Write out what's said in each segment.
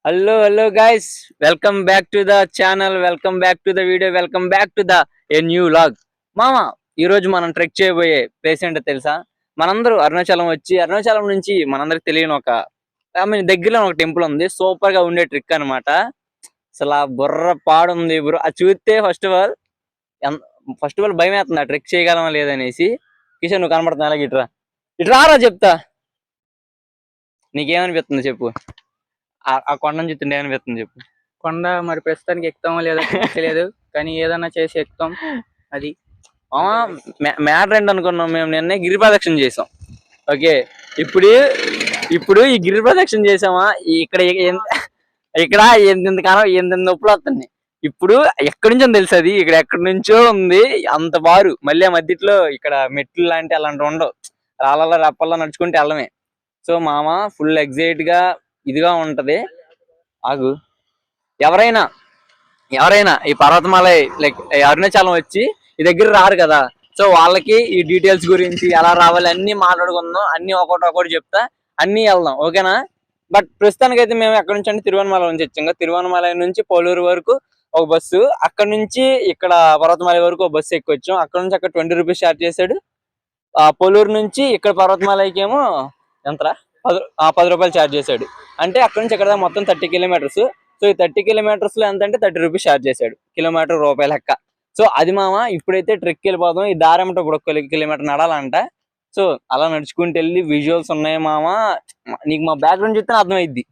Hello guys, welcome back to the channel, welcome back to the video, welcome back to the a new log. మామ, ఈ రోజు మనం trek చేయబోయే place ఏంటో తెలుసా? మనందరూ అరుణాచలం వచ్చి అరుణాచలం నుంచి మనందరికి తెలియని ఒక దగ్గరలో ఒక టెంపుల్ ఉంది. సూపర్ గా ఉండే ట్రిక్ అనమాట. అసలు ఆ బుర్ర పాడుంది బ్రో. అది చూస్తే ఫస్ట్ ఆఫ్ ఆల్ భయం వేస్తుంది ఆ ట్రెక్ చేయగలమా లేదనేసి. కిషన్, నువ్వు కనబడుతున్నా అలాగే ఇట్రారా చెప్తా. నీకేమనిపిస్తుంది చెప్పు? ఆ కొండను చూస్తుంటే ఏమనిపిస్తుంది చెప్పు? కొండ మరి ప్రస్తుతానికి ఎక్కుతామో లేదో తెలియదు, కానీ ఏదన్నా చేసి ఎక్కుతాం. అది మ్యాటర్ ఏంటనుకున్నాం, మేము నిన్నే గిరి ప్రదక్షిణ చేసాం. ఓకే, ఇప్పుడు ఇప్పుడు ఈ గిరి ప్రదక్షిణ చేసామా, ఇక్కడ ఇక్కడ ఎంత నొప్పులు వస్తున్నాయి. ఇప్పుడు ఎక్కడి నుంచో తెలుసు, అది ఇక్కడ ఎక్కడి నుంచో ఉంది అంత బారు. మళ్ళీ ఆ మధ్యలో ఇక్కడ మెట్లు లాంటి అలాంటివి ఉండవు, రాళ్ళ రప్పల్లో నడుచుకుంటే వెళ్ళమే. సో మామ ఫుల్ ఎగ్జైట్ గా ఇదిగా ఉంటది. ఆగు, ఎవరైనా ఈ పర్వతమాల లైక్ అరుణాచలం వచ్చి ఈ దగ్గర రారు కదా, సో వాళ్ళకి ఈ డీటెయిల్స్ గురించి ఎలా రావాలి అన్ని మాట్లాడుకుందాం. అన్ని ఒకటి చెప్తా, అన్ని వెళ్దాం, ఓకేనా? బట్ ప్రస్తుతానికి అయితే మేము ఎక్కడి నుంచి అంటే తిరువనమల నుంచి వచ్చాం. తిరువనమల నుంచి పోలూరు వరకు ఒక బస్సు, అక్కడ నుంచి ఇక్కడ పర్వతమాల వరకు ఒక బస్సు ఎక్కువ వచ్చాం. అక్కడ నుంచి అక్కడ 20 రూపీస్ ఛార్జ్ చేశాడు. పోలూరు నుంచి ఇక్కడ పర్వతమాలకి ఏమో ఎంతరా, 10 రూపాయలు ఛార్జ్ చేశాడు. అంటే అక్కడ నుంచి ఇక్కడ మొత్తం 30 కిలోమీటర్స్. సో ఈ 30 కిలోమీటర్స్ లో ఎంత అంటే 30 రూపీస్ ఛార్జ్ చేశాడు, కిలోమీటర్ రూపాయల లెక్క. సో అది మామ, ఇప్పుడైతే ట్రెక్ వెళ్ళిపోదాం. ఈ దారి ఏమంటే ఇప్పుడు 1 కిలోమీటర్ నడాలంట. సో అలా నడుచుకుంటూ వెళ్ళి విజువల్స్ ఉన్నాయి మామ. నీకు మా బ్యాక్గ్రౌండ్ చూస్తే అర్థమైద్ది,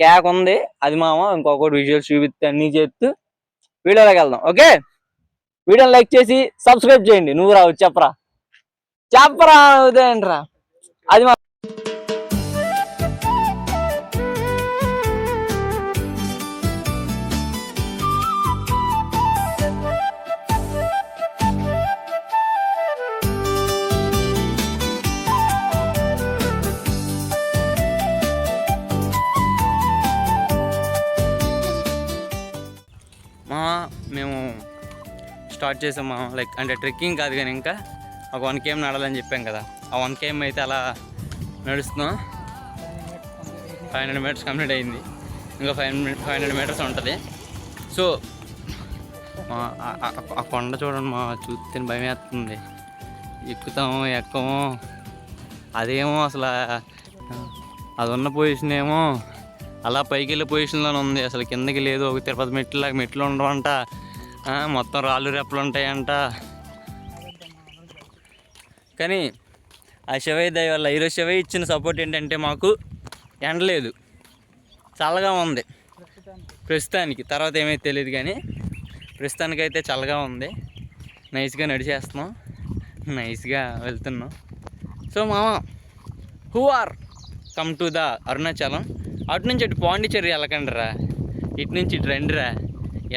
క్యాక్ ఉంది అది మామ. ఇంకొకటి విజువల్స్ చూపిస్తే అన్ని చేస్తూ వీడియోలోకి వెళ్దాం. ఓకే, వీడియోని లైక్ చేసి సబ్స్క్రైబ్ చేయండి. నువ్వు రావు చెప్పరా ఉదయంట్రా అది మా. మేము స్టార్ట్ చేసాము లైక్ అంటే ట్రెక్కింగ్ కాదు కానీ ఇంకా ఒక 1 km నడాలని చెప్పాం కదా. ఆ 1 km అయితే అలా నడుస్తున్నాం. 500 మీటర్స్ కంప్లీట్ అయింది, ఇంకా 500 మీటర్స్ ఉంటుంది. సో ఆ కొండ చూడండి మా, చూస్తే భయం వేస్తుంది. ఎక్కుతాము ఎక్కము, అదేమో అసలు అది ఉన్న పొజిషన్ ఏమో అలా పైకి వెళ్ళే పొజిషన్లోనే ఉంది, అసలు కిందకి లేదు. ఒక తిరుపతి మెట్లు ఉండవంట, మొత్తం రాళ్ళు రెప్పలు ఉంటాయంట. కానీ ఆ శివయ్య దయ వల్ల ఈరోజు శివయ్య ఇచ్చిన సపోర్ట్ ఏంటంటే మాకు ఎండలేదు, చల్లగా ఉంది ప్రస్తుతానికి. తర్వాత ఏమైతే తెలియదు కానీ ప్రస్తుతానికైతే చల్లగా ఉంది. నైస్గా నడిచేస్తున్నాం, నైస్గా వెళ్తున్నాం. సో మామ, who are come to the Arunachalam. అటు నుంచి అటు పాండిచ్చేరి వెళ్ళకండి రా, ఇటు నుంచి ఇటు రండి రా.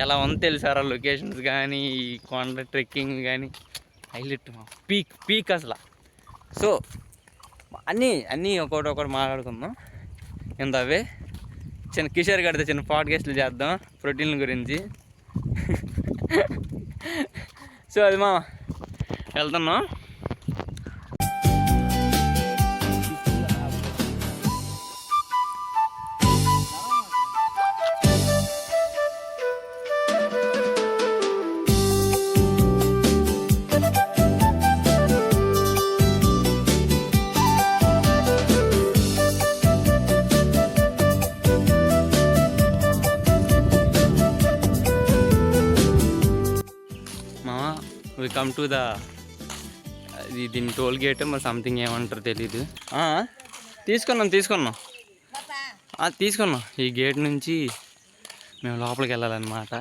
ఎలా ఉంది తెలుసారా లొకేషన్స్ కానీ, కొండ ట్రెక్కింగ్ కానీ హైలైట్ పీక్ అసలు. సో అన్నీ ఒకటి మాట్లాడుకుందాం. ఎంత అవే చిన్న కిషోర్ గడితే చిన్న పాడ్కాస్ట్లు చేద్దాం ప్రోటీన్ల గురించి. సో అది మా వెళ్తున్నాం. వి కమ్ టు ద దీని టోల్ గేట్ మరి సంథింగ్ ఏమంటారు తెలీదు. తీసుకున్నాం ఈ గేట్ నుంచి మేము లోపలికి వెళ్ళాలన్నమాట.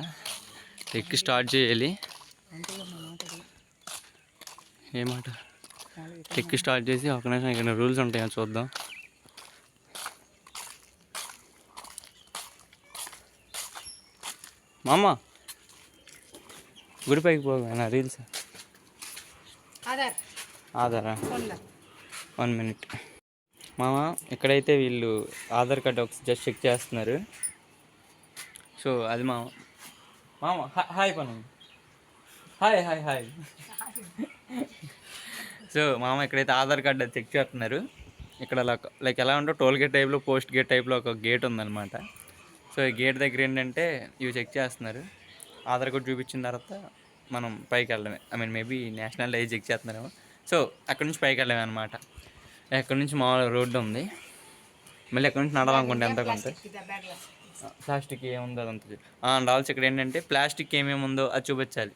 ఎక్కి స్టార్ట్ చేయాలి. ఏమాట ఎక్కి స్టార్ట్ చేసి ఒక నిమిషం ఇక్కడ రూల్స్ ఉంటాయో చూద్దాం. మామ గుడిపైకి పోగా రీల్స్ ఆధారా 1 minute మామ. ఇక్కడైతే వీళ్ళు ఆధార్ కార్డు ఒకసారి జస్ట్ చెక్ చేస్తున్నారు. సో అది మామ హాయ్ పని హాయ్. సో మామ ఇక్కడైతే ఆధార్ కార్డు అది చెక్ చేస్తున్నారు. ఇక్కడ లైక్ ఎలా ఉంటే టోల్ గేట్ టైప్లో, పోస్ట్ గేట్ టైప్లో ఒక గేట్ ఉందన్నమాట. సో ఈ గేట్ దగ్గర ఏంటంటే ఇవి చెక్ చేస్తున్నారు. ఆధార్ కార్డు చూపించిన తర్వాత మనం పైకి వెళ్ళడమే. I mean maybe national ID check చేస్తున్నారేమో. సో అక్కడ నుంచి పైకి వెళ్ళడమే అనమాట. ఎక్కడి నుంచి మామూలుగా రోడ్డు ఉంది, మళ్ళీ ఎక్కడి నుంచి నడాలనుకుంటే ఎంత కొంత ప్లాస్టిక్ ఏముందో అదంతా. అండ్ ఆల్సో ఇక్కడ ఏంటంటే ప్లాస్టిక్ ఏమేమి ఉందో అది చూపించాలి.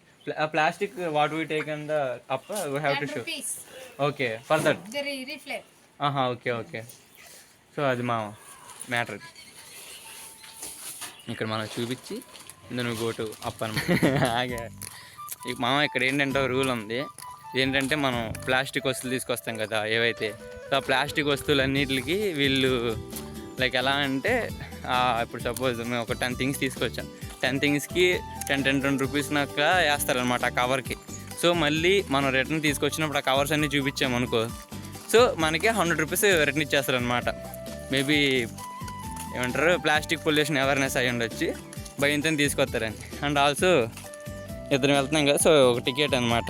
Plastic what we take and up we have to show. Okay for that. Okay okay. So అది మా మ్యాటర్. ఇక్కడ మనం చూపించి నువ్వు గోటు అప్ అనమాట. ఆగే మామ ఇక్కడ ఏంటంటే రూల్ ఉంది. ఏంటంటే మనం ప్లాస్టిక్ వస్తువులు తీసుకొస్తాం కదా ఏవైతే, సో ఆ ప్లాస్టిక్ వస్తువులన్నిటికి వీళ్ళు లైక్ ఎలా అంటే ఇప్పుడు సపోజ్ మేము ఒక 10 థింగ్స్ తీసుకొచ్చాం. 10 థింగ్స్కి 10 రూపీస్ నాక వేస్తారనమాట ఆ కవర్కి. సో మళ్ళీ మనం రిటర్న్ తీసుకొచ్చినప్పుడు ఆ కవర్స్ అన్నీ చూపించామనుకో, సో మనకి 100 రూపీస్ రిటర్న్ ఇచ్చేస్తారనమాట. మేబీ ఏమంటారు ప్లాస్టిక్ పొల్యూషన్ అవేర్నెస్ అయ్యి ఉండొచ్చి భయంతో తీసుకొస్తారని. అండ్ ఆల్సో ఇద్దరు వెళ్తున్నాం కదా, సో ఒక టికెట్ అనమాట.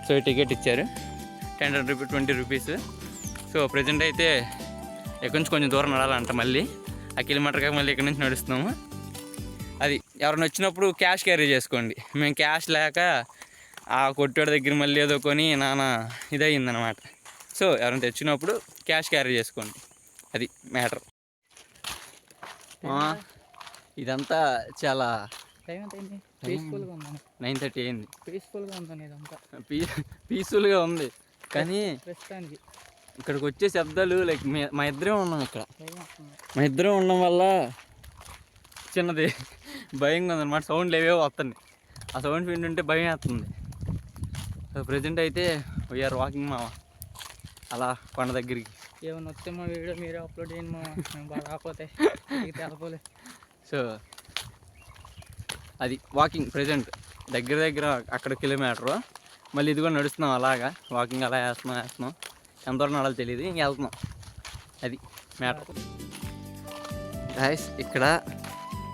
సో ఈ టికెట్ ఇచ్చారు 10 రూపీస్ 20 రూపీస్. సో ప్రజెంట్ అయితే ఎక్కడి నుంచి కొంచెం దూరం నడాలంట, మళ్ళీ ఆ కిలోమీటర్గా మళ్ళీ ఇక్కడి నుంచి నడుస్తున్నాము. అది ఎవరైనా వచ్చినప్పుడు క్యాష్ క్యారీ చేసుకోండి. మేము క్యాష్ లేక ఆ కొట్టోడి దగ్గర మళ్ళీ ఏదో కొని నానా ఇదయిందనమాట. సో ఎవరైనా తెచ్చినప్పుడు క్యాష్ క్యారీ చేసుకోండి, అది మ్యాటర్. ఇదంతా చాలా టైం ఎంత అయింది? పీస్ఫుల్గా ఉందని 9:30 అయింది. పీస్ఫుల్గా ఉందని ఇదంతా పీస్ఫుల్గా ఉంది. కానీ ప్రస్తుతానికి ఇక్కడికి వచ్చే శబ్దాలు లైక్ మా ఇద్దరే ఉన్నాం ఇక్కడ. భయం వస్తుంది. మా ఇద్దరం ఉండడం వల్ల చిన్నది భయంగా ఉందన్నమాట. సౌండ్లు ఏవేవో వస్తున్నాయి. ఆ సౌండ్ వింటుంటే భయం వేస్తుంది. సో ప్రజెంట్ అయితే వీఆర్ వాకింగ్ మా అలా కొండ దగ్గరికి. ఏమన్నా వస్తే మా వీడియో మీరే అప్లోడ్ చేయండి. మేము బాగా రాకపోతే తెలపోలే. సో అది వాకింగ్ ప్రజెంట్ దగ్గర అక్కడ కిలోమీటరు. మళ్ళీ ఇది కూడా నడుస్తున్నాం అలాగా వాకింగ్ అలా వేస్తున్నాం. ఎంతవరకు నడాలో తెలియదు, ఇంక వెళ్తున్నాం. అది మ్యాటర్. గాయ్స్ ఇక్కడ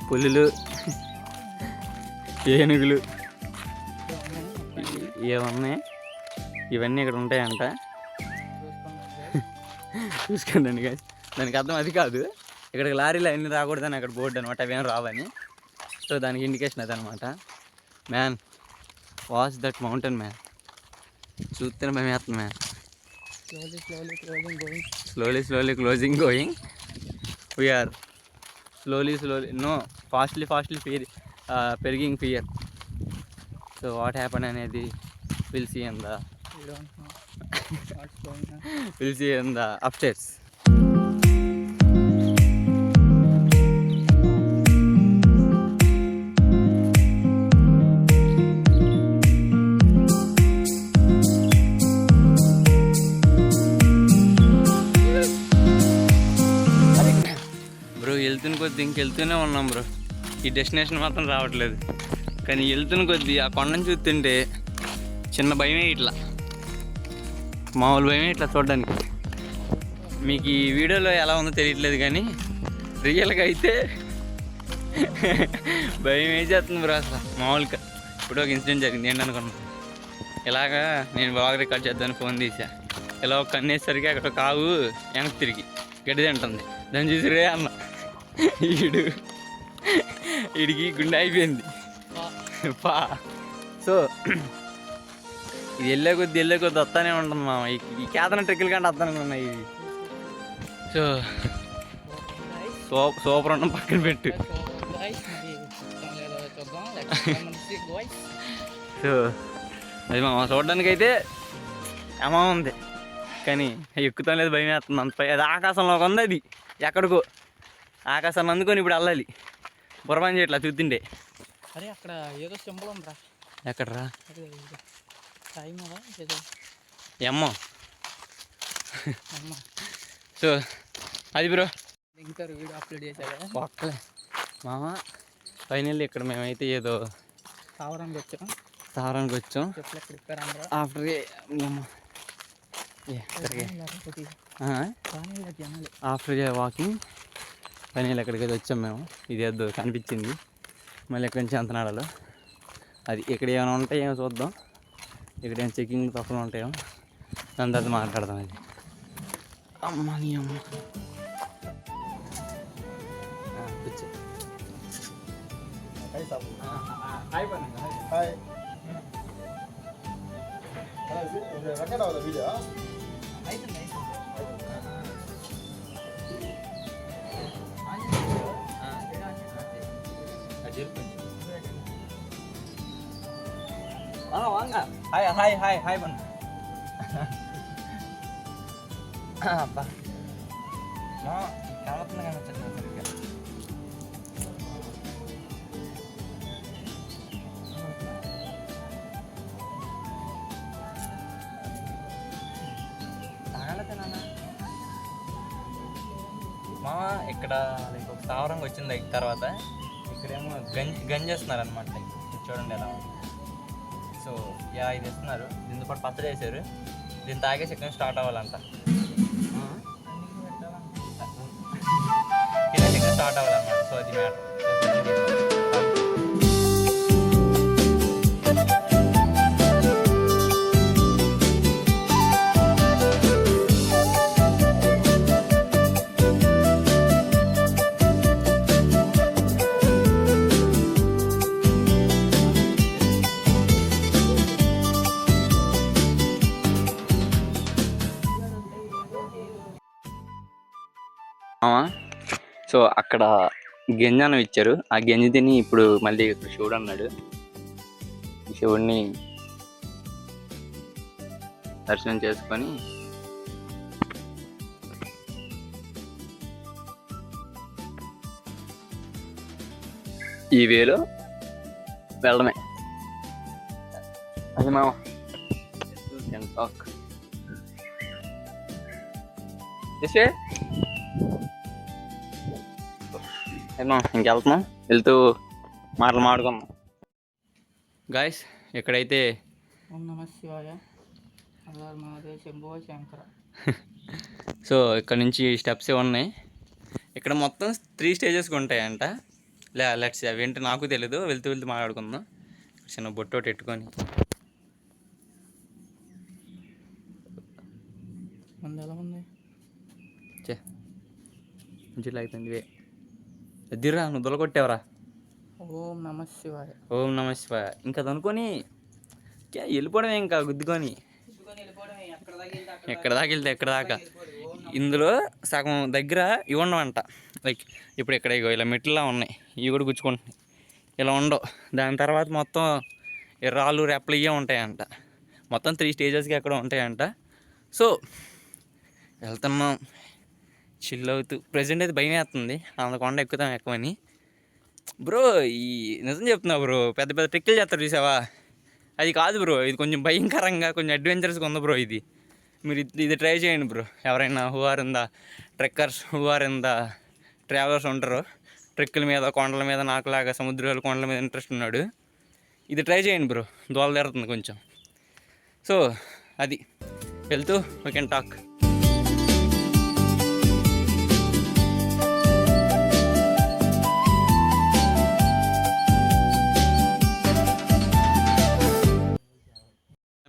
పులులు, ఏనుగులు ఏమన్నాయి ఇవన్నీ ఇక్కడ ఉంటాయంట. చూసుకోండి గాయ్స్. దానికి అర్థం అది కాదు, ఇక్కడికి లారీలు అన్నీ రాకూడదని అక్కడ బోర్డు అనమాట, అవేం రావని. సో దానికి ఇండికేషన్ అది అనమాట. Man watch that mountain man. చూస్తేనే మేము వేస్తాం man. slowly closing going. We are slowly no fastly పెరిగింగ్ fear. So what happened అనేది we'll see in the we'll see in the upstairs. వెళ్తున్న కొద్ది ఇంకెళ్తూనే ఉన్నాం బ్రో. ఈ డెస్టినేషన్ మాత్రం రావట్లేదు. కానీ వెళ్తున్న కొద్ది ఆ కొండను చూస్తుంటే చిన్న భయమే, ఇట్లా మామూలు భయమే ఇట్లా చూడడానికి. మీకు ఈ వీడియోలో ఎలా ఉందో తెలియట్లేదు, కానీ రియల్గా అయితే భయం వేసేస్తుంది బ్రో అసలు మామూలుగా. ఇప్పుడు ఒక ఇన్సిడెంట్ జరిగింది. ఏంటనుకున్నాను, ఇలాగా నేను బ్లాగ్ రికార్డ్ చేద్దామని ఫోన్ తీసా. ఇలా ఒక కన్నేసరికి అక్కడ కావు వెనక్కి తిరిగి గడ్డి తింటుంది. దాన్ని చూసి రే అన్న, వీడికి గుండె అయిపోయింది పా. సో ఇది వెళ్ళే కొద్ది వస్తానే ఉంటుంది మామ. ఈ కేతన ట్రిక్కుల కంటే వస్తాను ఇది. సో సూపర్ ఉండడం పక్కన పెట్టు. సో అది మామ చూడడానికి అయితే ఏమో ఉంది, కానీ ఎక్కుతాం లేదు, భయం వేస్తుంది అంత. అది ఆకాశంలో ఉంది, అది ఎక్కడికో ఆకాశాన్ని అందుకొని ఇప్పుడు వెళ్ళాలి. బుర్రపని చేయట్లా చూస్తుండే. అరే అక్కడ ఏదో సింబల్ ఉందిరా. ఎక్కడరా? అమ్మ. సో అది బ్రో దిగుతారు, వీడియో అప్లోడ్ చేశారు ఒక్కలే మామ. ఫైనల్లీ ఇక్కడ మేమైతే ఏదో స్థావరానికి వచ్చాం. ఆఫ్టర్ వాకింగ్ ఫైనల్ ఎక్కడికి అయితే వచ్చాం మేము. ఇది ఏదో కనిపించింది, మళ్ళీ ఎక్కడి నుంచి ఎంత నడాలో అది. ఇక్కడ ఏమైనా ఉంటాయో ఏమో చూద్దాం. ఇక్కడ ఏమైనా చెకింగ్ పక్కన ఉంటాయో దాని తర్వాత మాట్లాడదాం. అది అమ్మ కూర్చో. Hai Sabu. Hi Pannu. Hai. Udah record ada video? వాంగ hi hi hi hi Pannu. అబ్బా కనబడుతుంది కనిపించట్లేదు సరిగ్గా. మామ ఇక్కడ లైక్ ఒక స్థావరంగా వచ్చింది లైక్ తర్వాత ఇక్కడేమో గంజేస్తున్నారు అనమాట. లైక్ చూడండి ఎలా ఉంది. సో యా ఇది ఇస్తున్నారు. దీంతో పాటు పచ్చడి వేసారు. దీన్ని తాగే చికెన్ స్టార్ట్ అవ్వాలంట. ఇలా చికెన్ స్టార్ట్ అవ్వాలన్నమాట. సో అది మ్యాటర్. సో అక్కడ గంజానం ఇచ్చారు. ఆ గంజి తిని ఇప్పుడు మళ్ళీ ఇక్కడ శివుడు అన్నాడు. ఈ శివుడిని దర్శనం చేసుకొని ఈ వేలో వెళ్ళడమే. అది మా టాక్ ఇంకెళ్తున్నాం. వెళ్తూ మాటలు మాడుకుందాం. గాయస్ ఇక్కడైతే ఓం నమః శివాయ హర మహాదేవ శంభో శంకర. సో ఇక్కడ నుంచి స్టెప్స్ ఉన్నాయి. ఇక్కడ మొత్తం 3 స్టేజెస్గా ఉంటాయంట. లెట్స్ అవేంటి నాకు తెలీదు. వెళ్తూ వెళ్తూ మాట్లాడుకుందాం. చిన్న బొట్టోటి పెట్టుకొని మంది ఎలా ఉంది మంచిగా అయిపోయింది. ఎదిరా నువ్వు దొలకొట్టావరా. ఓం నమః శివాయ. ఓం నమః శివాయ. ఇంకా అది అనుకొని వెళ్ళిపోవడమే ఇంకా గుద్దుకొని ఎక్కడ దాకా వెళ్తే ఎక్కడ దాకా. ఇందులో సగం దగ్గర ఇవి ఉండవంట. లైక్ ఇప్పుడు ఇక్కడ ఇగో ఇలా మెట్లులా ఉన్నాయి. ఇవి కూడా గుచ్చుకుంటున్నాయి. ఇలా ఉండవు. దాని తర్వాత మొత్తం రాళ్ళు రెప్పలు ఇవే ఉంటాయంట. మొత్తం 3 స్టేజెస్కి ఎక్కడ ఉంటాయంట. సో వెళ్తున్నాం చిల్ అవుతూ. ప్రజెంట్ అయితే భయం వేస్తుంది. అంత కొండ ఎక్కుతాం ఎక్కువని. బ్రో ఈ నిజం చెప్తున్నా బ్రో, పెద్ద పెద్ద ట్రిక్కులు చేస్తారు చూసావా, అది కాదు బ్రో. ఇది కొంచెం భయంకరంగా కొంచెం అడ్వెంచరస్గా ఉంది బ్రో. మీరు ఇది ట్రై చేయండి బ్రో. ఎవరైనా who are in the trekkers, who are in the travellers ఉంటారు ట్రెక్కుల మీద, కొండల మీద, నాకులాగా సముద్రాలు కొండల మీద ఇంట్రెస్ట్ ఉన్నాడు, ఇది ట్రై చేయండి బ్రో. దోల తీరుతుంది కొంచెం. సో అది వెళ్తూ వీ కెన్ టాక్.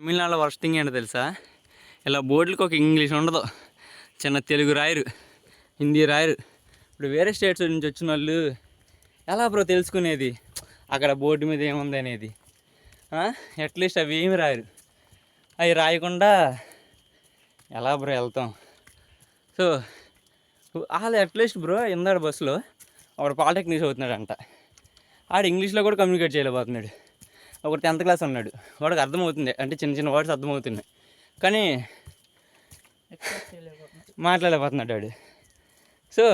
తమిళనాడులో వర్స్ట్ థింగ్ ఏంటో తెలుసా, ఇలా బోర్డులకు ఒక ఇంగ్లీష్ ఉండదు, చిన్న తెలుగు రాయరు, హిందీ రాయరు. ఇప్పుడు వేరే స్టేట్స్ నుంచి వచ్చిన వాళ్ళు ఎలా బ్రో తెలుసుకునేది అక్కడ బోర్డు మీద ఏముంది అనేది? అట్లీస్ట్ అవి ఏమి రాయరు. అవి రాయకుండా ఎలా బ్రో వెళ్తాం? సో వాళ్ళు అట్లీస్ట్ బ్రో ఇందాడు బస్సులో ఒకడు పాలిటెక్నిక్స్ అవుతున్నాడంట. ఆడు ఇంగ్లీష్లో కూడా కమ్యూనికేట్ చేయలేకపోతున్నాడు. ఒకటి 10th క్లాస్ ఉన్నాడు, వాడికి అర్థమవుతుంది, అంటే చిన్న చిన్న వర్డ్స్ అర్థమవుతున్నాయి, కానీ మాట్లాడలేకపోతున్నాడు వాడు. సో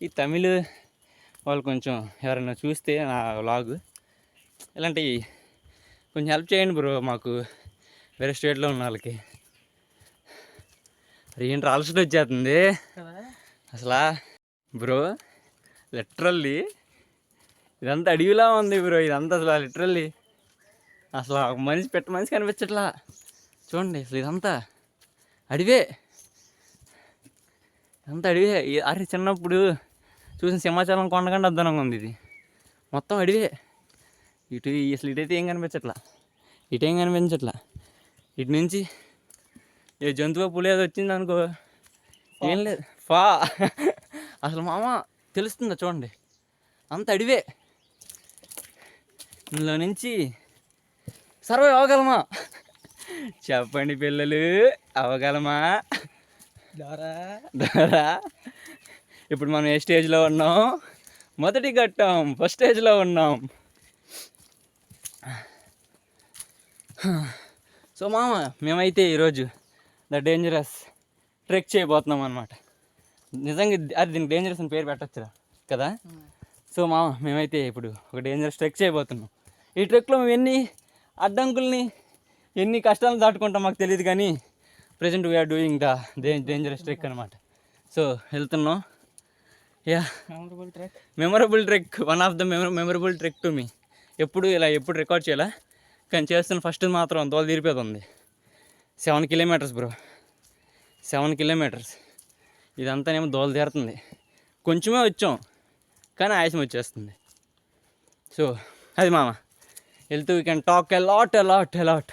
ఈ తమిళ్ వాళ్ళు కొంచెం ఎవరైనా చూస్తే నా వ్లాగ్ ఇలాంటివి కొంచెం హెల్ప్ చేయండి బ్రో మాకు, వేరే స్టేట్లో ఉన్న వాళ్ళకి. ఏంటి ఆలోచన వచ్చేస్తుంది అసలా బ్రో, లిటరల్లీ ఇదంతా అడవిలా ఉంది బ్రో. ఇదంతా అసలు లిటరల్లీ అసలు ఒక మనిషి కనిపించట్లా. చూడండి అసలు ఇదంతా అడివే, అంత అడివే. అరే చిన్నప్పుడు చూసిన సింహాచలం కొండకంటే అద్భుతంగా ఉంది. ఇది మొత్తం అడివే. ఇటు అసలు ఇటైతే ఏం కనిపించట్లా, ఇటేం కనిపించట్లా. ఇటు నుంచి జంతువు పులి ఏదో వచ్చింది అనుకో, ఏం లేదు. అసలు మామ తెలుస్తుందా చూడండి, అంత అడివే. ఇందులో నుంచి సర్వే అవ్వగలమా చెప్పండి పిల్లలు, అవ్వగలమా? ద్వారా ఇప్పుడు మనం ఏ స్టేజ్లో ఉన్నాం? మొదటి ఘట్టం, ఫస్ట్ స్టేజ్లో ఉన్నాం. సో మామ, మేమైతే ఈరోజు ద డేంజరస్ ట్రెక్ చేయబోతున్నాం అనమాట. నిజంగా అది దీనికి డేంజరస్ అని పేరు పెట్టచ్చురా కదా. సో మామ, మేమైతే ఇప్పుడు ఒక డేంజరస్ ట్రెక్ చేయబోతున్నాం. ఈ ట్రెక్లో మేము ఎన్ని అడ్డంకుల్ని, ఎన్ని కష్టాలను దాటుకుంటాం మాకు తెలియదు, కానీ present we are doing the dangerous trek అనమాట. సో వెళ్తున్నాం. Yeah, memorable trek, one of the memorable trek to me. ఎప్పుడు రికార్డ్ చేయాలా, కానీ చేస్తున్న ఫస్ట్ మాత్రం దోల తీరిపోతుంది ఉంది. 7 కిలోమీటర్స్ బ్రో, 7 కిలోమీటర్స్. ఇదంతానేమో దోల తీరుతుంది. కొంచెమే వచ్చాం కానీ ఆయాసం వచ్చేస్తుంది. సో అది మామ, వెళ్తూ we can talk a lot.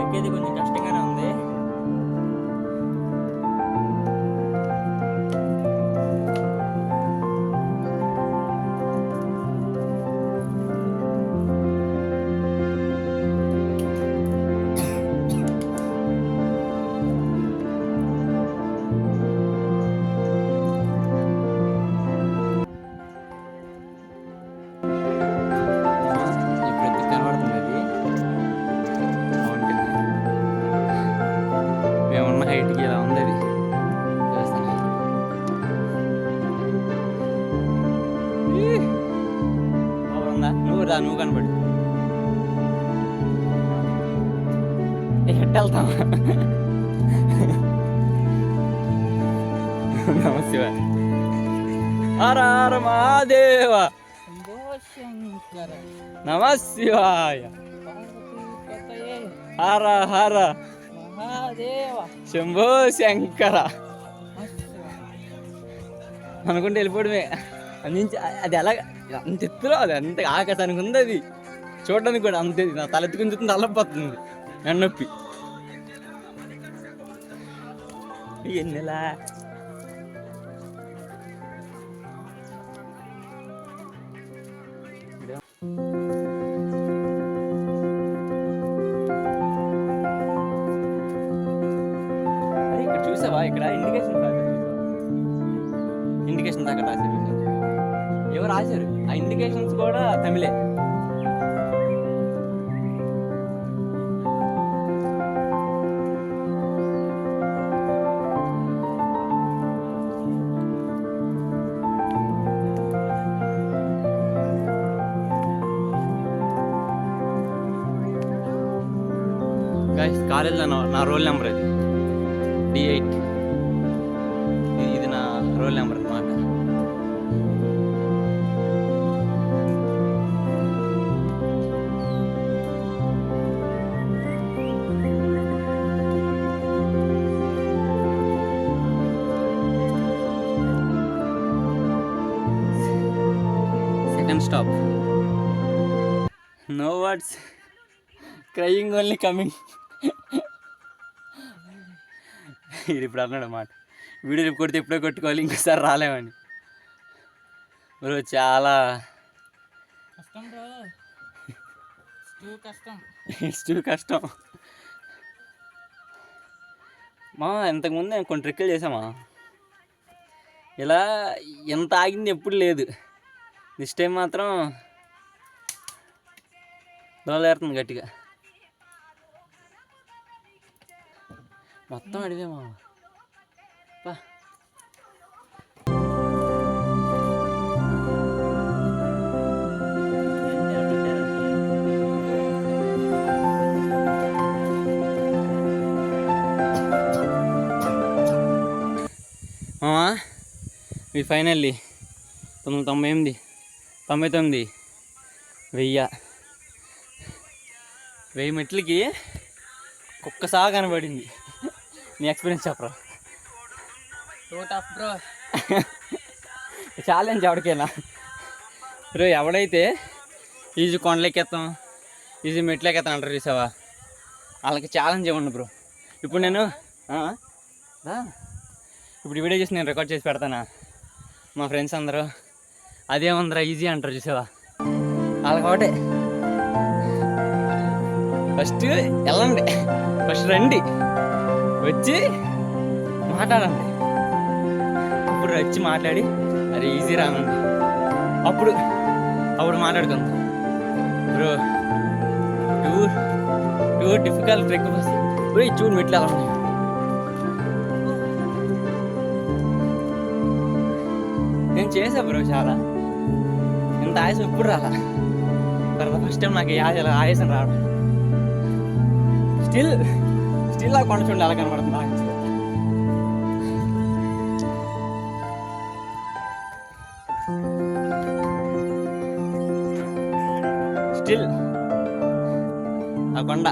ఎక్కేది కొంచెం కష్టంగానే ఉంది. హైట్కి ఇలా ఉంది అది. నువ్వు కనబడి ఎట్ట వెళ్తాం. నమశివ, హర హర మహాదేవ, నమశివాయ, హర హర శంభో శంకర అనుకుంటే వెళ్ళిపోవడమే. అందించి అది ఎలాగ అంత ఎత్తులో, అది అంత ఆకాశానికి ఉంది. అది చూడడానికి కూడా అంతే. నా తలెత్తుకుని చూస్తుంది, అల్లపోతుంది నొప్పి. ఎన్నెలా చూసావా, ఇక్కడ ఇండికేషన్ అక్కడ రాశారు. ఎవరు రాశారు ఆ ఇండికేషన్స్ కూడా తమిళే. గైస్, కాలేజ్లో నా రోల్ నెంబర్ అది D8. ఇది నా రోల్ నెంబర్ అన్నమాట. Second stop. No words, crying only coming. ఇది ఇప్పుడు అన్నాడు అన్నమాట, వీడియో రేపు కొడితే ఎప్పుడో కొట్టుకోవాలి, ఇంకోసారి రాలేమని. బ్రో చాలా ఇట్స్ టూ కష్టం. మా ఇంతకుముందు నేను కొన్ని ట్రిక్కులు చేసామా, ఇలా ఎంత ఆగింది ఎప్పుడు లేదు. దిస్ టైం మాత్రం దోలేరుతుంది గట్టిగా. మొత్తం అడివే మామ. పా మామా, ఇది ఫైనల్లీ 998, 99, 1000 మెట్లకి కుక్క సాగు కనబడింది. నీ ఎక్స్పీరియన్స్ చెప్పరా? బ్రో ఛాలెంజ్ ఎవరికైనా బ్రో. ఎవడైతే ఈజీ కొండలెక్కేస్తాం, ఈజీ మెట్లెక్కేస్తాం అంటారు చూసావా, వాళ్ళకి ఛాలెంజ్ ఇవ్వండి బ్రో. ఇప్పుడు నేను ఇప్పుడు వీడియో చేసి నేను రికార్డ్ చేసి పెడతానా, మా ఫ్రెండ్స్ అందరూ అదేమందరా ఈజీ అంటారు చూసావా, వాళ్ళకి ఒకటే ఫస్ట్ వెళ్ళండి, ఫస్ట్ రండి, వచ్చి మాట్లాడండి. అప్పుడు వచ్చి మాట్లాడి అరే ఈజీ రానండి, అప్పుడు మాట్లాడుకుందాం bro. Too difficult trek bro. ఈ చూడు మెట్లు ఎలా ఉన్నాయి. నేను చేసా బ్రో చాలా. ఇంత ఆయాసం ఎప్పుడు రాలా. ఫస్ట్ టైం నాకు ఆయాసం రావడం. స్టిల్ ఆ కొండ చూడండి ఎలా కనబడుతుంది నాకు. స్టిల్ ఆ కొండ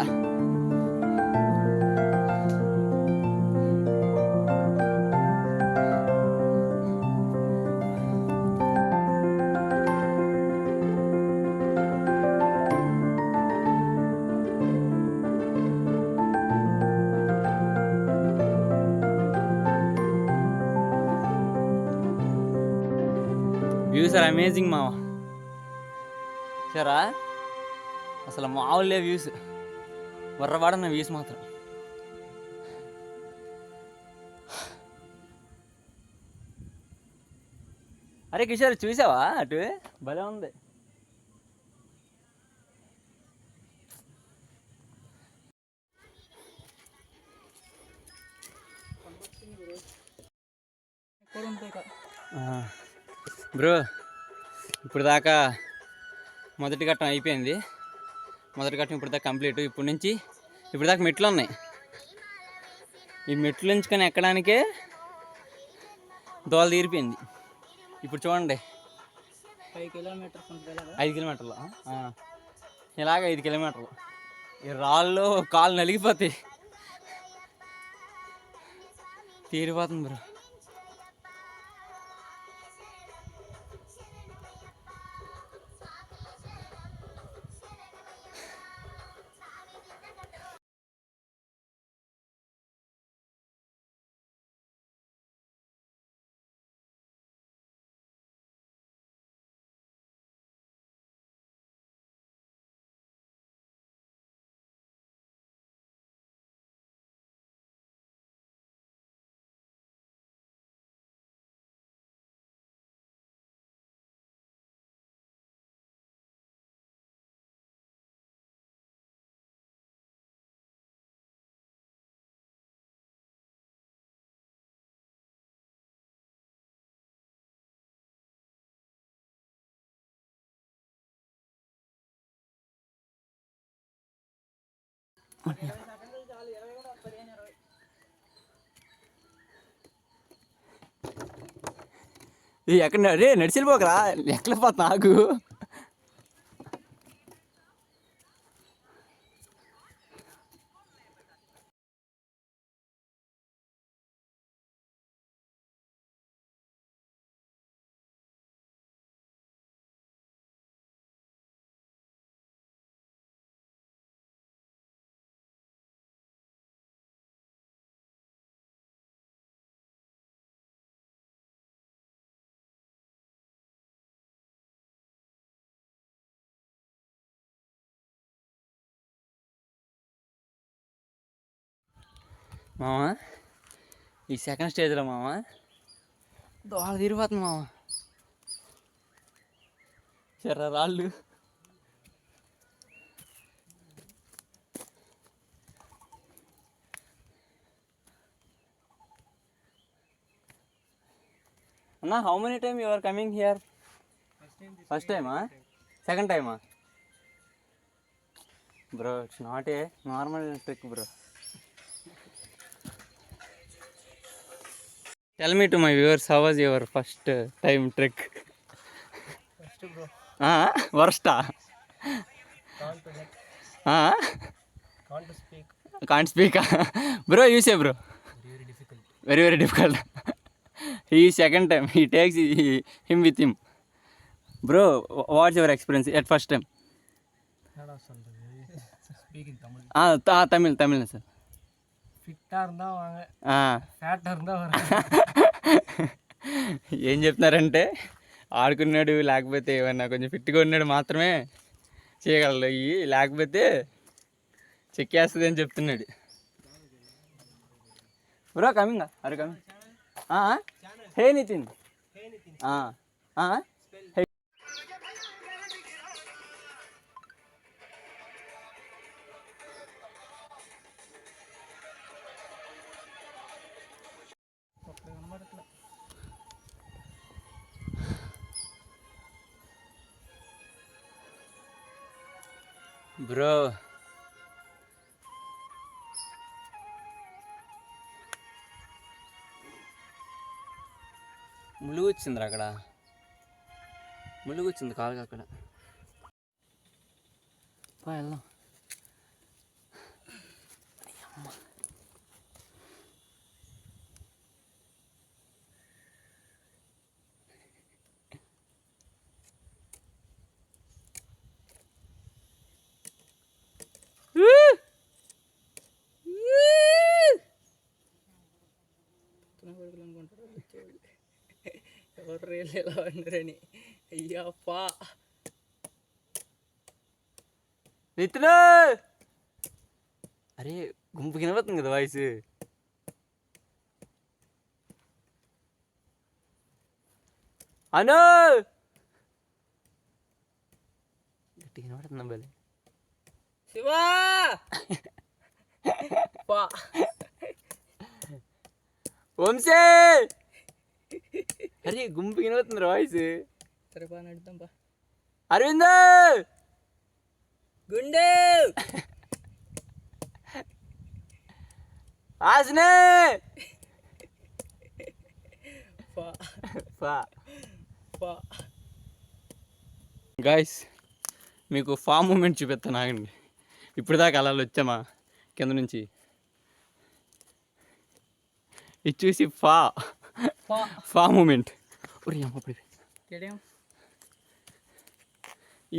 వ్యూస్ ఆర్ అమేజింగ్ మావా. సరా అసలు మామూలే వ్యూస్, వర్రవాడన్న వ్యూస్ మాత్రం. అరే కిషోర్ చూసావా అటు భలే ఉంది. బ్రో ఇప్పుడు దాకా మొదటి ఘట్టం అయిపోయింది. మొదటి ఘట్టం ఇప్పుడు దాకా కంప్లీట్. ఇప్పుడు దాకా మెట్లు ఉన్నాయి. ఈ మెట్లు ఎంచుకొని ఎక్కడానికే దోల తీరిపోయింది. ఇప్పుడు చూడండి 5 కిలోమీటర్స్ ఉంటుంది. 5 కిలోమీటర్లు ఇలాగ 5 కిలోమీటర్లు. ఈ రాళ్ళు కాళ్ళు నలిగిపోతాయి, తీరిపోతుంది బ్రో. ఎక్కడ రే నడిచిపోకరా, ఎక్కడ పోతా నాకు. మామ ఈ సెకండ్ స్టేజ్లో మామ దోళ తిరిగిపోతుంది మామ. చెర్ర రాళ్ళు. అన్నా, how many time you are coming here? First టైమా? సెకండ్ టైమా? Bro, it's not a normal trick bro. Tell me to my viewers, how was your first time trick? First bro వర్స్టా? Can't speak can't speak bro, you say bro. Very very difficult. He second time he takes him with him. Bro, what's your experience at first time? Speaking Tamil. Tamil sir. ஃபிட்டா இருந்தா வாங்க, ఫ్యాటా இருந்தா వர. ఏం చెప్తున్నారంటే, ఆడుకున్నాడు లేకపోతే ఏమన్నా కొంచెం ఫిట్గా ఉన్నాడు మాత్రమే చేయగలడు, ఇవి లేకపోతే చెక్కేస్తుంది అని చెప్తున్నాడు. బ్రో కమింగ్, అరే కమింగ్. హే నితిన్. బ్రో ములుగు వచ్చిందిరా, అక్కడ ములుగు వచ్చింది కాలుగా అక్కడ. వెళ్దాం. ఎవరు రేళ్ళు ఎలా ఉండరని. అయ్యప్పా, నితిన్. అరే గుంపు వినబడుతుంది కదా వాయిస్. అను గట్టి వినబడుతుందా బలే. శివా పా వంశీ. అరే గుంపు వినబడుతుంది వాయిస్. సరే బా, నడుద్దాం బా. అరవింద్ గుండె ఆసనే గాయస్, మీకు ఫా మూమెంట్ చూపిస్తాను, ఆగండి. ఇప్పుడు దాకా అలా వచ్చామా కింద నుంచి, ఇది చూసి ఫా మూమెంట్.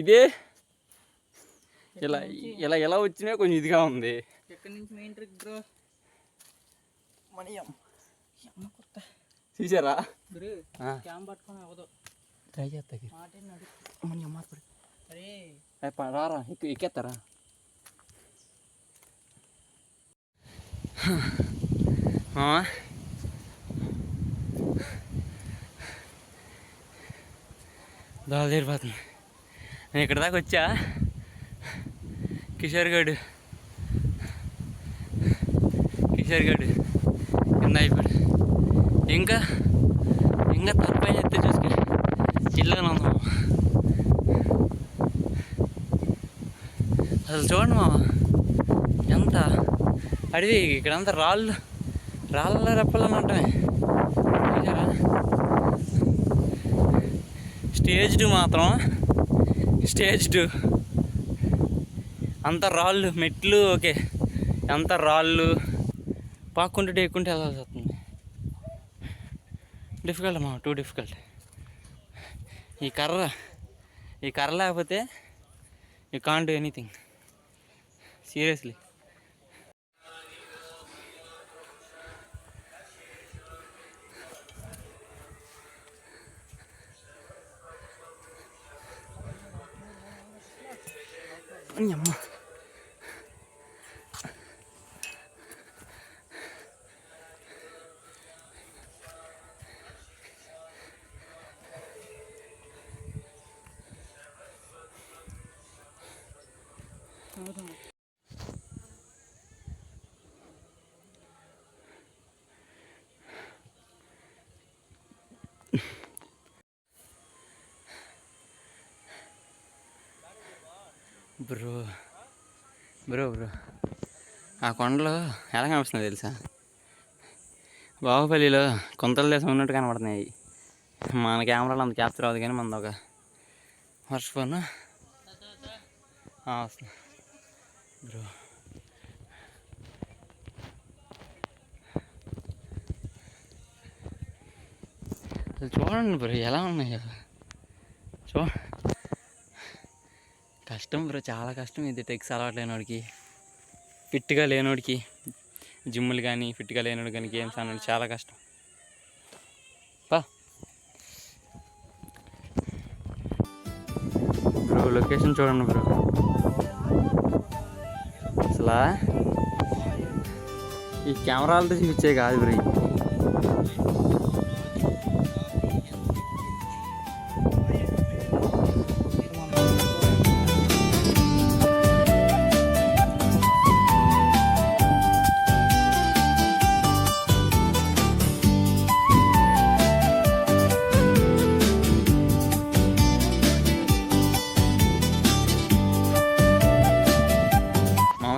ఇదే ఇలా ఇలా ఎలా వచ్చినా కొంచెం ఇదిగా ఉంది. ఎక్కడి నుంచి మెయిన్ ట్రిక్ బ్రో? చూసారా బ్రో, క్యామ్ పట్టుకొని అవ్వదు. ట్రై చేస్తా. అరే రారా, ఎక్కేస్తారా? దాదాపు నేను ఇక్కడ దాకా వచ్చా. కిషోర్ గడు కింద అయిపోయాడు. ఇంకా తప్పని చెప్తే చూసుకో, ఇల్లుగా ఉందాం. అసలు చూడండి మామ, ఎంత అడివి. ఇక్కడంతా రాళ్ళ రెప్పలని ఉంటాయి. స్టేజ్ 2 మాత్రం, స్టేజ్ 2 అంత రాళ్ళు, మెట్లు ఓకే, అంత రాళ్ళు పాక్కుంటే ఎక్కుంటే వెళ్ళాల్సి వస్తుంది. డిఫికల్ట్ మా, టూ డిఫికల్ట్. ఈ కర్ర లేకపోతే you can't do anything, seriously. అమ్మ, బ్రో బ్రో బ్రో ఆ కొండలు ఎలా కనిపిస్తున్నాయి తెలుసా? బాహుబలిలో కొంతల దేశం ఉన్నట్టు కనబడుతున్నాయి. మన కెమెరాలో అంత క్యాప్చర్ అవ్వదు కానీ మనది ఒక వర్ష ఫోన్ వస్తుంది బ్రో. అసలు చూడండి బ్రో ఎలా ఉన్నాయో. కష్టం బ్రో, చాలా కష్టం ఇది. టెక్స్ అలవాటు లేనివాడికి, ఫిట్గా లేనివాడికి, జిమ్ములు కానీ ఫిట్గా లేనివాడు కానీ గేమ్స్ అన్నది చాలా కష్టం. బ్రో లొకేషన్ చూడండి బ్రో. అసలు ఈ కెమెరాలతో చూపించే కాదు బ్రో.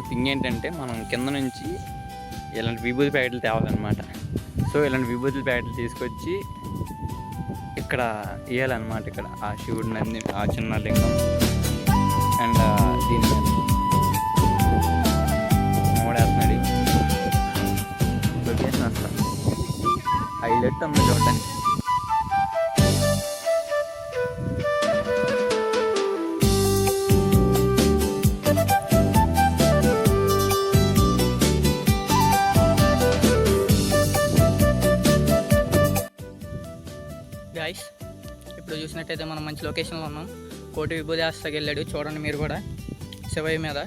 థింగ్ ఏంటంటే మనం కింద నుంచి ఇలాంటి విభూతి ప్యాకెట్లు తేవాలన్నమాట. సో ఇలాంటి విభూతి ప్యాకెట్లు తీసుకొచ్చి ఇక్కడ వేయాలన్నమాట. ఇక్కడ ఆ శివుడి నంది, ఆ చిన్న లింగం అండ్ దీని మూడేస్తున్నాడు. లొకేషన్ అసలు హైలైట్ ఉంది చూడటానికి. గాయ్స్ ఇప్పుడు చూసినట్టయితే మనం మంచి లొకేషన్లో ఉన్నాం. కోటి విభూతి ఆస్తకి వెళ్ళాడు చూడండి మీరు కూడా శివయ్య మీద.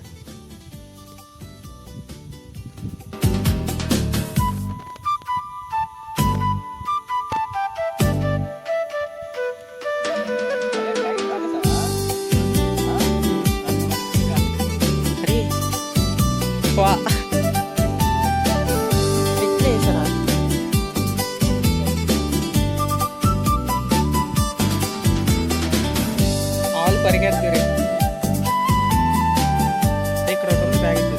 పరిగెత్తురు ఇక్కడ ఒకటి ప్యాకెట్.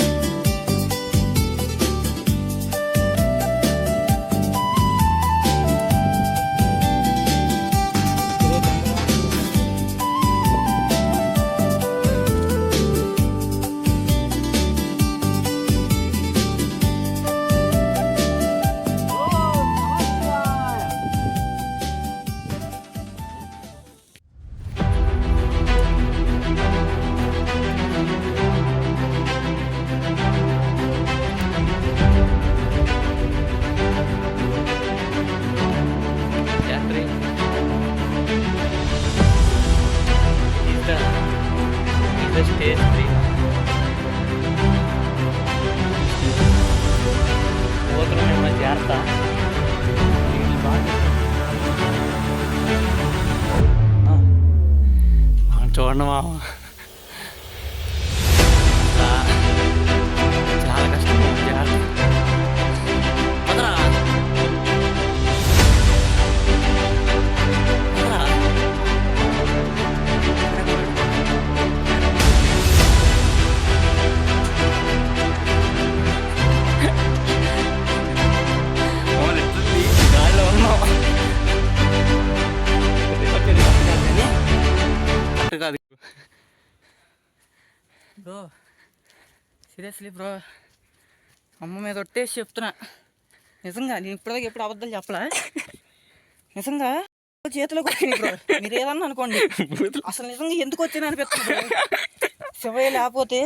Stage 3 పోతున్నాం ఏమన్నా జాగ్రత్త. చూడండి మామ, చాలా కష్టం. జాగ్రత్త. కాదు బ్రో, సీరియస్లీ బ్రో, అమ్మ మీద ఒట్టేసి చెప్తున్నా నిజంగా. నేను ఇప్పటిదాకా ఎప్పుడు అబద్ధాలు చెప్పలా. నిజంగా చేతిలోకి వచ్చింది బ్రో. మీరు ఏదన్నా అనుకోండి, అసలు నిజంగా ఎందుకు వచ్చింది అనిపిస్తుంది బ్రో. శివయ్య లేకపోతే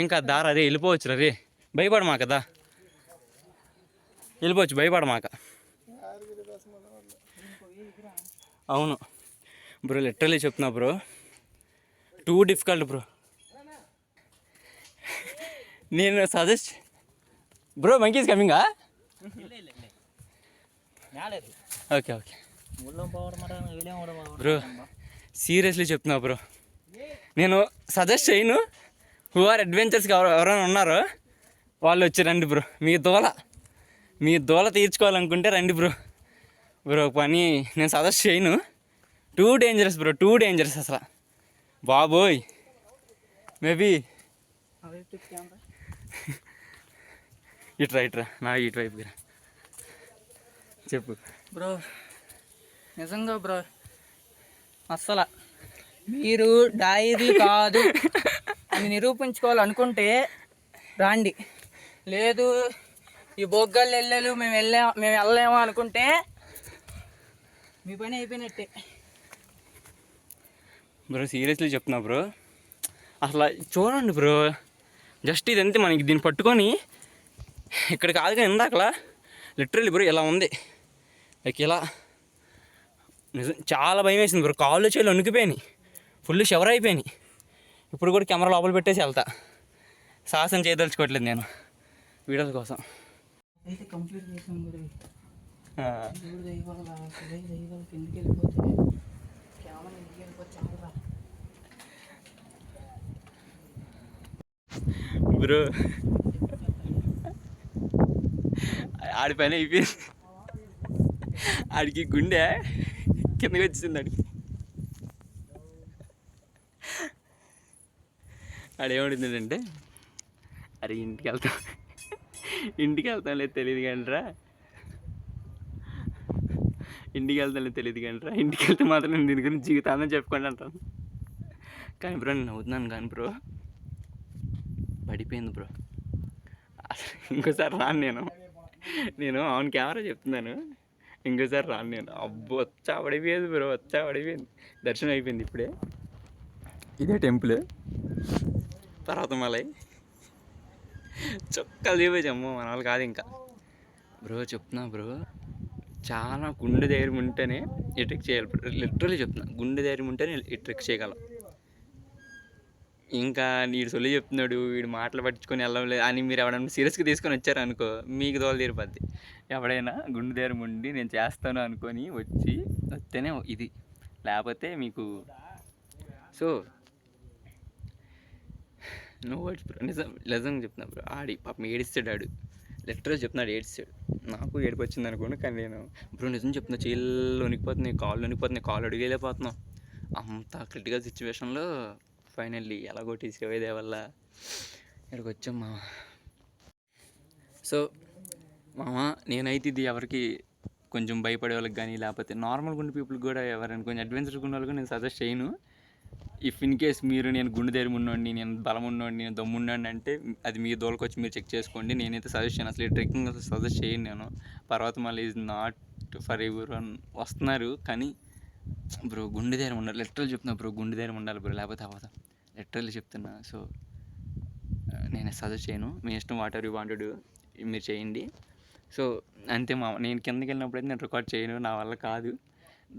ఏం కాదు దారా, అదే వెళ్ళిపోవచ్చు రే. భయపడమా కదా, వెళ్ళిపోవచ్చు, భయపడమాక. అవును బ్రో, లిటరలీ చెప్తున్నా బ్రో, టూ డిఫికల్ట్ బ్రో. నేను సజెస్ట్ బ్రో, మంకీస్ కమింగా? ఓకే ఓకే బ్రో, సీరియస్లీ చెప్తున్నా బ్రో, నేను సజెస్ట్ చేయను. హూ ఆర్ అడ్వెంచర్స్కి ఎవరైనా ఉన్నారో వాళ్ళు వచ్చి రండి బ్రో. మీ దోల మీ దూల తీర్చుకోవాలనుకుంటే రండి బ్రో. బ్రో పని నేను సజెస్ట్ చేయను, too dangerous bro, too dangerous అసలు బాబోయ్. మేబీ ఇట్రా నా ఇటువైపు చెప్పు బ్రో. నిజంగా బ్రో, అస్సలు మీరు డైరీ కాదు అని నిరూపించుకోవాలనుకుంటే రాండి. లేదు ఈ బొగ్గలు మేము వెళ్ళలేము అనుకుంటే మీ పని అయిపోయినట్టే బ్రో. సీరియస్లీ చెప్తున్నా బ్రో, అసలు చూడండి బ్రో, జస్ట్ ఇదంతే. మనకి దీన్ని పట్టుకొని ఇక్కడ కాదు కానీ ఇందాకలా లిటరల్లీ బ్రో ఇలా ఉంది, లైక్ ఇలా. నిజం చాలా భయం వేసింది బ్రో, కాళ్ళు చేతులు వణికిపోయినాయి, ఫుల్ షవర్ అయిపోయినాయి. ఇప్పుడు కూడా కెమెరా లోపల పెట్టేసి వెళ్తా, సాహసం చేయదలుచుకోవట్లేదు నేను వీడియోల కోసం. అయితే కంప్లీట్ చేసాం బ్రో. బ్రో ఆడి పని అయిపోయింది, ఆడికి గుండె కిందకి వచ్చింది. ఆడేమడుతుందంటే, అరే ఇంటికి వెళ్తాం లేదు తెలియదు కానీరా, ఇంటికి వెళ్తే మాత్రం నేను దీని గురించి జీవితాన్ని చెప్పుకోండి అంటాను. కానీ బ్రో నేను అవుతున్నాను కానీ బ్రో పడిపోయింది బ్రో. ఇంకోసారి రాను నేను ఆన్ కెమెరా చెప్తున్నాను, ఇంకోసారి రాను నేను. అబ్బో వచ్చా పడిపోయేది బ్రో, పడిపోయింది. దర్శనం అయిపోయింది ఇప్పుడే. ఇదే టెంపుల్, తర్వాత మళ్ళీ చొక్కాలు చూపించమ్మో మన వాళ్ళు కాదు ఇంకా. బ్రో చెప్తున్నా బ్రో, చాలా గుండె ధైర్యం ఉంటేనే ఈ ట్రిక్ చేయాలి. లిటరల్లీ చెప్తున్నా, గుండె ధైర్యం ఉంటేనే ఈ ట్రిక్ చేయగలం. ఇంకా వీడు సొల్లి చెప్తున్నాడు, వీడు మాటలు పట్టించుకొని వెళ్ళలేదు అని మీరు ఎవడన్నా సీరియస్గా తీసుకొని వచ్చారనుకో, మీకు దోల తీరిపోద్ది. ఎవడైనా గుండె ధైర్యం ఉండి నేను చేస్తాను అనుకొని వస్తేనే ఇది, లేకపోతే మీకు. సో నో వర్డ్స్ బ్రో, నిజంగా చెప్తున్నా బ్రో. పాపం ఏడిస్తాడు, లిటరల్ చెప్తున్నాడు, ఏడిస్తాడు. నాకు ఏడుపు వచ్చింది అనుకోండి, కానీ నేను బ్రో నిజం చెప్తున్నా, చేళ్ళు వణికిపోతున్నాయి, కాళ్ళు అడుగేలేకపోతున్నాం. అంత క్రిటికల్ సిచ్యువేషన్లో ఫైనల్లీ ఎలాగోటి శివయ్య వల్ల ఇక్కడికి వచ్చాం మామ. సో మామ నేనైతే ఇది ఎవరికి కొంచెం భయపడే వాళ్ళకి కానీ, లేకపోతే నార్మల్ గుండె పీపుల్కి కూడా, ఎవరైనా కొంచెం అడ్వెంచర్ ఉన్న వాళ్ళకి నేను సజెస్ట్ చేయను. ఇఫ్ ఇన్ కేస్ మీరు నేను గుండె ధైర్యం ఉన్నోడిని, నేను బలం ఉన్నోడిని, నేను దమ్మున్నాడిని అంటే అది మీ దోలకు వచ్చి మీరు చెక్ చేసుకోండి. నేనైతే సజెస్ట్ చేయను, అసలు ఈ ట్రెక్కింగ్ అసలు సజెస్ట్ చేయను నేను. Parvathamala is not for everyone. వస్తున్నారు కానీ బ్రో గుండె ధైర్యం ఉండాలి. లిటరల్ చెప్తున్నా బ్రో, గుండె ధైర్యం ఉండాలి బ్రో, లేకపోతే అవ్వదు. లిటరల్లీ చెప్తున్నా. సో నేను సజెస్ట్ చేయను, మీ ఇష్టం, what ever you want to do మీరు చేయండి. సో అంతే మా, నేను కిందకి వెళ్ళినప్పుడైతే నేను రికార్డ్ చేయను, నా వల్ల కాదు.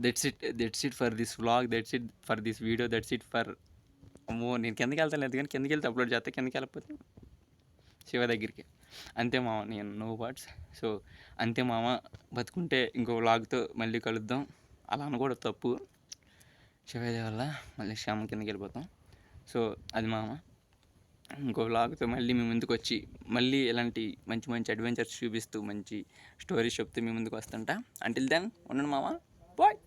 That's it for this vlog, that's it for this video, that's it for. అమ్మో నేను కిందకి వెళ్తాను లేదు కానీ, కిందకి వెళ్తే అప్లోడ్ చేస్తే, కిందకి వెళ్ళకపోతే శివ దగ్గరికి. అంతే మామ, నేను నో వర్డ్స్. సో అంతే మామ, బతుకుంటే ఇంకో వ్లాగ్తో మళ్ళీ కలుద్దాం. అలా అనకూడదు, తప్పు. శివయ్య వల్ల మళ్ళీ శ్యామ కిందకి వెళ్ళిపోతాం. సో అది మామ, ఇంకో వ్లాగ్తో మళ్ళీ మీ ముందుకు వచ్చి, మళ్ళీ ఇలాంటి మంచి మంచి అడ్వెంచర్స్ చూపిస్తూ, మంచి స్టోరీస్ చెప్తూ మీ ముందుకు వస్తుంటా. అంటిల్ దెన్ ఉండండి మామ, బాయ్.